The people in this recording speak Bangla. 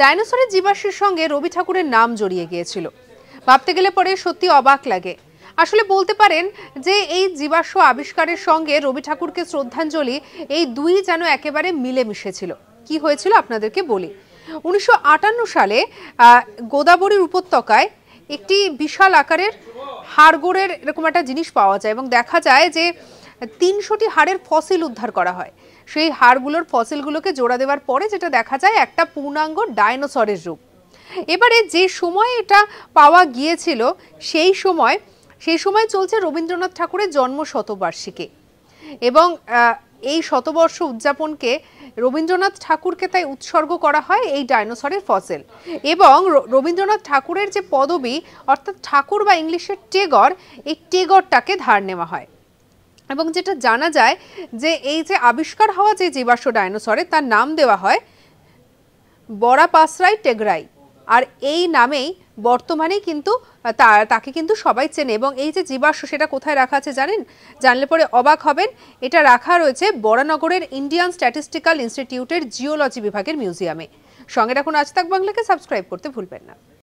ডাইনোসরের জীবাশ্মের সঙ্গে রবি ঠাকুরের নাম জড়িয়ে গিয়েছিল। ভাবতে গেলে পরে সত্যি অবাক লাগে। আসলে বলতে পারেন যে এই জীবাশ্ম আবিষ্কারের সঙ্গে রবি ঠাকুরকে শ্রদ্ধাঞ্জলি এই দুই যেন একেবারে মিলেমিশে ছিল। কি হয়েছিল আপনাদেরকে বলি। 1958 সালে গোদাবরীর উপত্যকায় একটি বিশাল আকারের হাড়গোড়ের এরকম একটা জিনিস পাওয়া যায় এবং দেখা যায় যে 300টি হাড়ের ফসিল উদ্ধার করা হয়। সেই হাড়গুলোর ফসিলগুলোকে জোড়া দেওয়ার পরে যেটা দেখা যায় একটা পূর্ণাঙ্গ ডাইনোসরের রূপ। এবারে যে সময় এটা পাওয়া গিয়েছিল সেই সময় চলছে রবীন্দ্রনাথ ঠাকুরের জন্ম শতবার্ষিকী এবং এই শতবর্ষ উদযাপনকে রবীন্দ্রনাথ ঠাকুরকে তাই উৎসর্গ করা হয় এই ডাইনোসরের ফসিল। এবং রবীন্দ্রনাথ ঠাকুরের যে পদবী অর্থাৎ ঠাকুর বা ইংলিশের টেগর, এই টেগরটাকে ধার নেওয়া হয়। এবং যেটা জানা যায় যে এই যে আবিষ্কার হওয়া যে জীবাশ্ম ডাইনোসরের তার নাম দেওয়া হয় বরাপাসরাই টেগরাই। আর এই নামেই বর্তমানে কিন্তু তাকে কিন্তু সবাই চেনে। এবং এই যে জীবাশ্ম সেটা কোথায় রাখা আছে জানেন? জানলে পরে অবাক হবেন। এটা রাখা রয়েছে বরানগরের ইন্ডিয়ান স্ট্যাটিস্টিক্যাল ইনস্টিটিউটের জিওলজি বিভাগের মিউজিয়ামে। সঙ্গে রাখুন আজ তাক বাংলাকে, সাবস্ক্রাইব করতে ভুলবেন না।